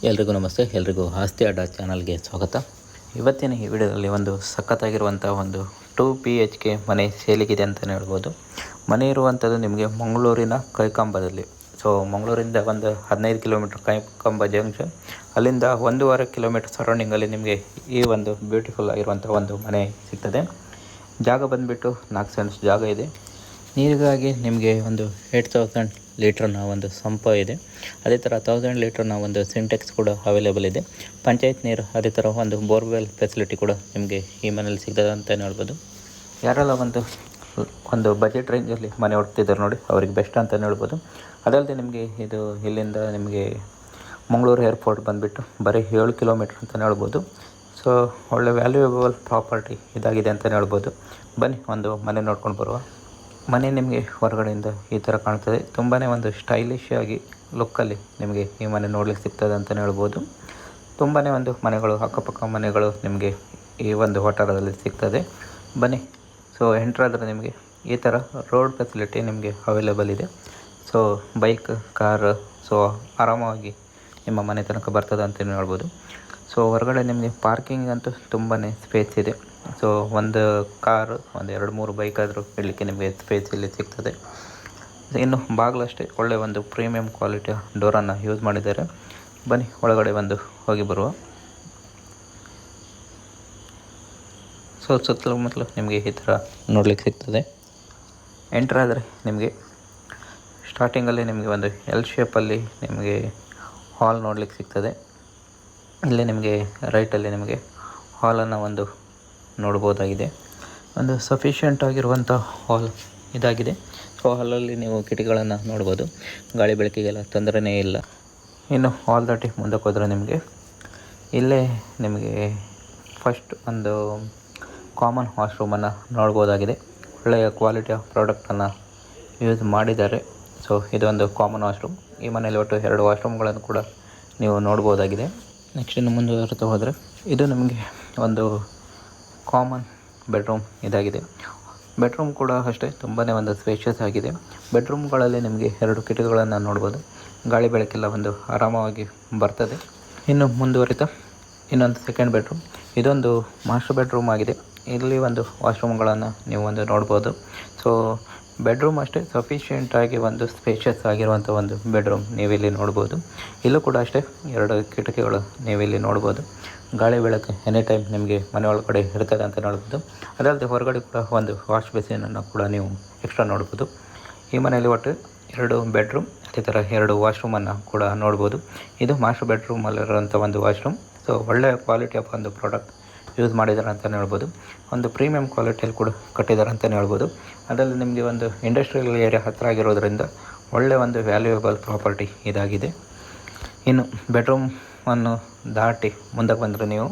ಎಲ್ರಿಗೂ ನಮಸ್ತೆ. ಎಲ್ರಿಗೂ ಆಸ್ತಿ ಅಡ್ಡ ಚಾನಲ್ಗೆ ಸ್ವಾಗತ. ಇವತ್ತಿನ ಈ ವಿಡಿಯೋದಲ್ಲಿ ಒಂದು ಸಖತ್ತಾಗಿರುವಂಥ ಒಂದು 2 BHK ಮನೆ ಸೇಲಿಗಿದೆ ಅಂತಲೇ ಹೇಳ್ಬೋದು. ಮನೆ ಇರುವಂಥದ್ದು ನಿಮಗೆ ಮಂಗಳೂರಿನ ಕೈಕಂಬದಲ್ಲಿ. ಸೊ ಮಂಗಳೂರಿಂದ ಒಂದು 15 ಕಿಲೋಮೀಟ್ರ್ ಕೈಕಂಬ ಜಂಕ್ಷನ್, ಅಲ್ಲಿಂದ 1.5 ಕಿಲೋಮೀಟ್ರ್ ಸರೌಂಡಿಂಗಲ್ಲಿ ನಿಮಗೆ ಈ ಒಂದು ಬ್ಯೂಟಿಫುಲ್ ಆಗಿರುವಂಥ ಒಂದು ಮನೆ ಸಿಗ್ತದೆ. ಜಾಗ ಬಂದುಬಿಟ್ಟು 4 ಸೆಂಟ್ಸ್ ಜಾಗ ಇದೆ. ನೀರಿಗಾಗಿ ನಿಮಗೆ ಒಂದು 8000 ಲೀಟ್ರನ್ನ ಒಂದು ಸಂಪ ಇದೆ. ಅದೇ ಥರ 1000 ಲೀಟ್ರನ್ನ ಒಂದು ಸಿಂಟೆಕ್ಸ್ ಕೂಡ ಅವೈಲೇಬಲ್ ಇದೆ. ಪಂಚಾಯತ್ ನೀರು, ಅದೇ ಥರ ಒಂದು ಬೋರ್ವೆಲ್ ಫೆಸಿಲಿಟಿ ಕೂಡ ನಿಮಗೆ ಈ ಮನೇಲಿ ಸಿಗ್ತದೆ ಅಂತಲೇ ಹೇಳ್ಬೋದು. ಯಾರೆಲ್ಲ ಒಂದು ಬಜೆಟ್ ರೇಂಜಲ್ಲಿ ಮನೆ ಹುಡ್ತಿದ್ದಾರೆ ನೋಡಿ, ಅವ್ರಿಗೆ ಬೆಸ್ಟ್ ಅಂತಲೇ ಹೇಳ್ಬೋದು. ಅದಲ್ಲದೆ ನಿಮಗೆ ಇದು ಇಲ್ಲಿಂದ ನಿಮಗೆ ಮಂಗಳೂರು ಏರ್ಪೋರ್ಟ್ ಬಂದುಬಿಟ್ಟು ಬರೀ 7 ಕಿಲೋಮೀಟ್ರ್ ಅಂತಲೇ ಹೇಳ್ಬೋದು. ಸೊ ಒಳ್ಳೆ ವ್ಯಾಲ್ಯೂಯಬಲ್ ಪ್ರಾಪರ್ಟಿ ಇದಾಗಿದೆ ಅಂತಲೇ ಹೇಳ್ಬೋದು. ಬನ್ನಿ ಒಂದು ಮನೆ ನೋಡ್ಕೊಂಡು ಬರುವ. ಮನೆ ನಿಮಗೆ ಹೊರಗಡೆಯಿಂದ ಈ ಥರ ಕಾಣ್ತದೆ. ತುಂಬಾ ಒಂದು ಸ್ಟೈಲಿಶ್ ಆಗಿ ಲುಕ್ಕಲ್ಲಿ ನಿಮಗೆ ಈ ಮನೆ ನೋಡ್ಲಿಕ್ಕೆ ಸಿಗ್ತದೆ ಅಂತಲೇ ಹೇಳ್ಬೋದು. ತುಂಬಾ ಒಂದು ಮನೆಗಳು, ಅಕ್ಕಪಕ್ಕ ಮನೆಗಳು ನಿಮಗೆ ಈ ಒಂದು ವಠಾರದಲ್ಲಿ ಸಿಗ್ತದೆ. ಬನ್ನಿ. ಸೊ ಎಂಟ್ರಾದರೆ ನಿಮಗೆ ಈ ಥರ ರೋಡ್ ಫೆಸಿಲಿಟಿ ನಿಮಗೆ ಅವೈಲೇಬಲ್ ಇದೆ. ಸೊ ಬೈಕ್, ಕಾರ್ ಸೊ ಆರಾಮವಾಗಿ ನಿಮ್ಮ ಮನೆ ತನಕ ಬರ್ತದೆ ಅಂತಲೇ ಹೇಳ್ಬೋದು. ಸೊ ಹೊರಗಡೆ ನಿಮಗೆ ಪಾರ್ಕಿಂಗ್ ಅಂತೂ ತುಂಬಾ ಸ್ಪೇಸ್ ಇದೆ. ಸೊ ಒಂದು ಕಾರು, ಒಂದು 2-3 ಬೈಕ್ ಆದರೂ ಇಡಲಿಕ್ಕೆ ನಿಮಗೆ ಸ್ಪೇಸ್ ಇಲ್ಲಿ ಸಿಗ್ತದೆ. ಇನ್ನು ಬಾಗಿಲಷ್ಟೇ ಒಳ್ಳೆಯ ಒಂದು ಪ್ರೀಮಿಯಂ ಕ್ವಾಲಿಟಿಯ ಡೋರನ್ನು ಯೂಸ್ ಮಾಡಿದ್ದಾರೆ. ಬನ್ನಿ ಒಳಗಡೆ ಬಂದು ಹೋಗಿ ಬರುವ. ಸೊ ಸುತ್ತಮುತ್ತಲು ನಿಮಗೆ ಈ ಥರ ನೋಡಲಿಕ್ಕೆ ಸಿಗ್ತದೆ. ಎಂಟ್ರಾದರೆ ನಿಮಗೆ ಸ್ಟಾರ್ಟಿಂಗಲ್ಲಿ ನಿಮಗೆ ಒಂದು ಎಲ್ ಶೇಪಲ್ಲಿ ನಿಮಗೆ ಹಾಲ್ ನೋಡಲಿಕ್ಕೆ ಸಿಗ್ತದೆ. ಇಲ್ಲೇ ನಿಮಗೆ ರೈಟಲ್ಲಿ ನಿಮಗೆ ಹಾಲನ್ನು ಒಂದು ನೋಡ್ಬೋದಾಗಿದೆ. ಒಂದು ಸಫಿಷಿಯೆಂಟ್ ಆಗಿರುವಂಥ ಹಾಲ್ ಇದಾಗಿದೆ. ಸೊ ಹಾಲಲ್ಲಿ ನೀವು ಕಿಟಕಿಗಳನ್ನು ನೋಡ್ಬೋದು. ಗಾಳಿ ಬೆಳಕಿಗೆಲ್ಲ ತೊಂದರೆಯೇ ಇಲ್ಲ. ಇನ್ನು ಹಾಲ್ ದಾಟಿ ಮುಂದಕ್ಕೆ ಹೋದರೆ ನಿಮಗೆ ಇಲ್ಲೇ ನಿಮಗೆ ಫಸ್ಟ್ ಒಂದು ಕಾಮನ್ ವಾಶ್ರೂಮನ್ನು ನೋಡ್ಬೋದಾಗಿದೆ. ಒಳ್ಳೆಯ ಕ್ವಾಲಿಟಿಯ ಪ್ರಾಡಕ್ಟನ್ನು ಯೂಸ್ ಮಾಡಿದ್ದಾರೆ. ಸೊ ಇದೊಂದು ಕಾಮನ್ ವಾಶ್ರೂಮ್. ಈ ಮನೆಯಲ್ಲಿ ಒಟ್ಟು 2 ವಾಶ್ರೂಮ್ಗಳನ್ನು ಕೂಡ ನೀವು ನೋಡ್ಬೋದಾಗಿದೆ. ನೆಕ್ಸ್ಟ್ ಇನ್ನು ಮುಂದುವರಿತಾ ಹೋದರೆ ಇದು ನಿಮಗೆ ಒಂದು ಕಾಮನ್ ಬೆಡ್ರೂಮ್ ಇದಾಗಿದೆ. ಬೆಡ್ರೂಮ್ ಕೂಡ ಅಷ್ಟೇ ತುಂಬಾ ಒಂದು ಸ್ಪೇಷಿಯಸ್ ಆಗಿದೆ. ಬೆಡ್ರೂಮ್ಗಳಲ್ಲಿ ನಿಮಗೆ 2 ಕಿಟಕಿಗಳನ್ನು ನೋಡ್ಬೋದು. ಗಾಳಿ ಬೆಳಕೆಲ್ಲ ಒಂದು ಆರಾಮವಾಗಿ ಬರ್ತದೆ. ಇನ್ನು ಮುಂದುವರಿತಾ ಇನ್ನೊಂದು ಸೆಕೆಂಡ್ ಬೆಡ್ರೂಮ್. ಇದೊಂದು ಮಾಸ್ಟರ್ ಬೆಡ್ರೂಮ್ ಆಗಿದೆ. ಇಲ್ಲಿ ಒಂದು ವಾಶ್ರೂಮ್ಗಳನ್ನು ನೀವು ಒಂದು ನೋಡ್ಬೋದು. ಸೊ ಬೆಡ್ರೂಮ್ ಅಷ್ಟೇ ಸಫಿಷಿಯೆಂಟಾಗಿ ಒಂದು ಸ್ಪೇಷಿಯಸ್ ಆಗಿರುವಂಥ ಒಂದು ಬೆಡ್ರೂಮ್ ನೀವಿಲ್ಲಿ ನೋಡ್ಬೋದು. ಇಲ್ಲೂ ಕೂಡ ಅಷ್ಟೇ 2 ಕಿಟಕಿಗಳು ನೀವಿಲ್ಲಿ ನೋಡ್ಬೋದು. ಗಾಳಿ ಬೆಳಕು ಎನಿ ಟೈಮ್ ನಿಮಗೆ ಮನೆ ಒಳಗಡೆ ಇರ್ತದೆ ಅಂತ ನೋಡ್ಬೋದು. ಅದಲ್ಲದೆ ಹೊರಗಡೆ ಕೂಡ ಒಂದು ವಾಶ್ ಬೇಸಿನನ್ನು ಕೂಡ ನೀವು ಎಕ್ಸ್ಟ್ರಾ ನೋಡ್ಬೋದು. ಈ ಮನೆಯಲ್ಲಿ ಒಟ್ಟು 2 ಬೆಡ್ರೂಮ್, ಅದೇ ಥರ 2 ವಾಶ್ರೂಮನ್ನು ಕೂಡ ನೋಡ್ಬೋದು. ಇದು ಮಾಸ್ಟರ್ ಬೆಡ್ರೂಮಲ್ಲಿರುವಂಥ ಒಂದು ವಾಶ್ರೂಮ್. ಸೊ ಒಳ್ಳೆಯ ಕ್ವಾಲಿಟಿ ಆಫ್ ಒಂದು ಪ್ರಾಡಕ್ಟ್ ಯೂಸ್ ಮಾಡಿದ್ದಾರೆ ಅಂತಲೇ ಹೇಳ್ಬೋದು. ಒಂದು ಪ್ರೀಮಿಯಂ ಕ್ವಾಲಿಟಿಯಲ್ಲಿ ಕೂಡ ಕಟ್ಟಿದ್ದಾರೆ ಅಂತಲೇ ಹೇಳ್ಬೋದು. ಅದರಲ್ಲಿ ನಿಮಗೆ ಒಂದು ಇಂಡಸ್ಟ್ರಿಯಲ್ ಏರಿಯಾ ಹತ್ತಿರ ಆಗಿರೋದ್ರಿಂದ ಒಳ್ಳೆಯ ಒಂದು ವ್ಯಾಲ್ಯೂಯಬಲ್ ಪ್ರಾಪರ್ಟಿ ಇದಾಗಿದೆ. ಇನ್ನು ಬೆಡ್ರೂಮನ್ನು ದಾಟಿ ಮುಂದಕ್ಕೆ ಬಂದರೆ ನೀವು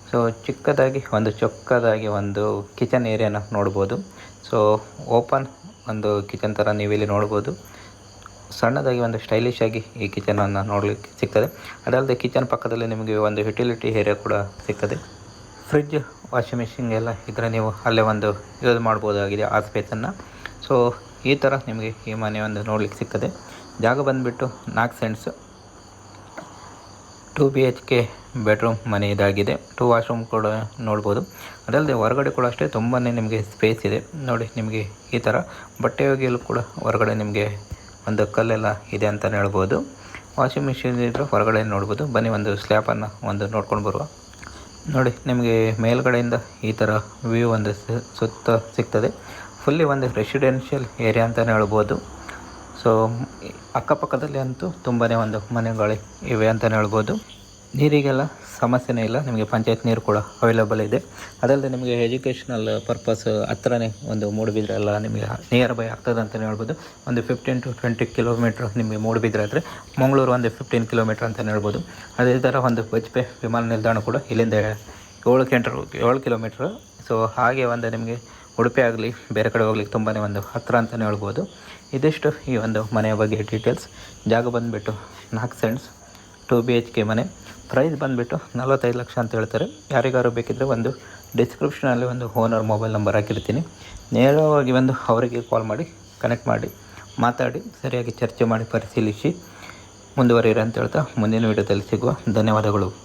ಸೊ ಚೊಕ್ಕದಾಗಿ ಒಂದು ಕಿಚನ್ ಏರಿಯಾನ ನೋಡ್ಬೋದು. ಸೊ ಓಪನ್ ಒಂದು ಕಿಚನ್ ಥರ ನೀವಿಲ್ಲಿ ನೋಡ್ಬೋದು. ಸಣ್ಣದಾಗಿ ಒಂದು ಸ್ಟೈಲಿಶ್ ಆಗಿ ಈ ಕಿಚನನ್ನು ನೋಡಲಿಕ್ಕೆ ಸಿಗ್ತದೆ. ಅದಲ್ಲದೆ ಕಿಚನ್ ಪಕ್ಕದಲ್ಲಿ ನಿಮಗೆ ಒಂದು ಯುಟಿಲಿಟಿ ಏರಿಯಾ ಕೂಡ ಸಿಗ್ತದೆ. ಫ್ರಿಡ್ಜ್, ವಾಷಿಂಗ್ ಮಿಷಿನ್ ಎಲ್ಲ ಇದ್ದರೆ ನೀವು ಅಲ್ಲೇ ಒಂದು ಯೂಸ್ ಮಾಡ್ಬೋದಾಗಿದೆ ಆ ಸ್ಪೇಸನ್ನು. ಸೊ ಈ ಥರ ನಿಮಗೆ ಈ ಮನೆ ಒಂದು ನೋಡಲಿಕ್ಕೆ ಸಿಗ್ತದೆ. ಜಾಗ ಬಂದುಬಿಟ್ಟು 4 ಸೆಂಟ್ಸ್, 2 BHK ಬೆಡ್ರೂಮ್ ಮನೆ ಇದಾಗಿದೆ. 2 ವಾಶ್ರೂಮ್ ಕೂಡ ನೋಡ್ಬೋದು. ಅದಲ್ಲದೆ ಹೊರಗಡೆ ಕೂಡ ಅಷ್ಟೇ ತುಂಬಾ ನಿಮಗೆ ಸ್ಪೇಸ್ ಇದೆ ನೋಡಿ. ನಿಮಗೆ ಈ ಥರ ಬಟ್ಟೆ ಒಗೆಯಲು ಕೂಡ ಹೊರಗಡೆ ನಿಮಗೆ ಒಂದು ಕಲ್ಲೆಲ್ಲ ಇದೆ ಅಂತಲೇ ಹೇಳ್ಬೋದು. ವಾಷಿಂಗ್ ಮಿಷಿನ್ ಇದ್ದರೆ ಹೊರಗಡೆ ನೋಡ್ಬೋದು. ಬನ್ನಿ ಒಂದು ಸ್ಲ್ಯಾಪನ್ನು ಒಂದು ನೋಡ್ಕೊಂಡು ಬರುವ. ನೋಡಿ ನಿಮಗೆ ಮೇಲ್ಗಡೆಯಿಂದ ಈ ಥರ ವ್ಯೂ ಒಂದು ಸುತ್ತ ಸಿಗ್ತದೆ. ಫುಲ್ಲಿ ಒಂದು ರೆಸಿಡೆನ್ಷಿಯಲ್ ಏರಿಯಾ ಅಂತಲೇ ಹೇಳ್ಬೋದು. ಸೊ ಅಕ್ಕಪಕ್ಕದಲ್ಲಿ ಅಂತೂ ತುಂಬಾ ಒಂದು ಮನೆಗಳು ಇವೆ ಅಂತಲೇ ಹೇಳ್ಬೋದು. ನೀರಿಗೆಲ್ಲ ಸಮಸ್ಯೆನೇ ಇಲ್ಲ. ನಿಮಗೆ ಪಂಚಾಯತ್ ನೀರು ಕೂಡ ಅವೈಲೇಬಲ್ ಇದೆ. ಅದಲ್ಲದೆ ನಿಮಗೆ ಎಜುಕೇಷನಲ್ ಪರ್ಪಸ್ ಹತ್ರನೇ ಒಂದು ಮೂಡುಬಿದ್ರೆ ಎಲ್ಲ ನಿಮಗೆ ನಿಯರ್ ಬೈ ಆಗ್ತದೆ ಅಂತಲೇ ಹೇಳ್ಬೋದು. ಒಂದು 15 to 20 ಕಿಲೋಮೀಟ್ರ್ ನಿಮಗೆ ಮೂಡುಬಿದ್ರೆ ಆದರೆ ಮಂಗಳೂರು ಒಂದು 15 ಕಿಲೋಮೀಟ್ರ್ ಅಂತಲೇ ಹೇಳ್ಬೋದು. ಅದೇ ಥರ ಒಂದು ಬಜ್ಪೆ ವಿಮಾನ ನಿಲ್ದಾಣ ಕೂಡ ಇಲ್ಲಿಂದ 7 ಕಿಲೋಮೀಟ್ರ್. ಸೊ ಹಾಗೆ ಒಂದು ನಿಮಗೆ ಉಡುಪಿ ಆಗಲಿ ಬೇರೆ ಕಡೆ ಹೋಗ್ಲಿಕ್ಕೆ ತುಂಬಾ ಒಂದು ಹತ್ತಿರ ಅಂತಲೇ ಹೇಳ್ಬೋದು. ಇದಿಷ್ಟು ಈ ಒಂದು ಮನೆಯ ಬಗ್ಗೆ ಡೀಟೇಲ್ಸ್. ಜಾಗ ಬಂದುಬಿಟ್ಟು 4 ಸೆಂಟ್ಸ್, 2 BHK ಮನೆ. ಪ್ರೈಸ್ ಬಂದುಬಿಟ್ಟು 45 ಲಕ್ಷ ಅಂತ ಹೇಳ್ತಾರೆ. ಯಾರಿಗಾರು ಬೇಕಿದ್ದರೆ ಒಂದು ಡಿಸ್ಕ್ರಿಪ್ಷನಲ್ಲಿ ಒಂದು ಓನರ್ ಮೊಬೈಲ್ ನಂಬರ್ ಹಾಕಿರ್ತೀನಿ. ನೇರವಾಗಿ ಅವರಿಗೆ ಕಾಲ್ ಮಾಡಿ ಕನೆಕ್ಟ್ ಮಾಡಿ ಮಾತಾಡಿ ಸರಿಯಾಗಿ ಚರ್ಚೆ ಮಾಡಿ ಪರಿಶೀಲಿಸಿ ಮುಂದುವರಿಯಿರಿ ಅಂತ ಹೇಳ್ತಾ ಮುಂದಿನ ವೀಡಿಯೋದಲ್ಲಿ ಸಿಗುವ. ಧನ್ಯವಾದಗಳು.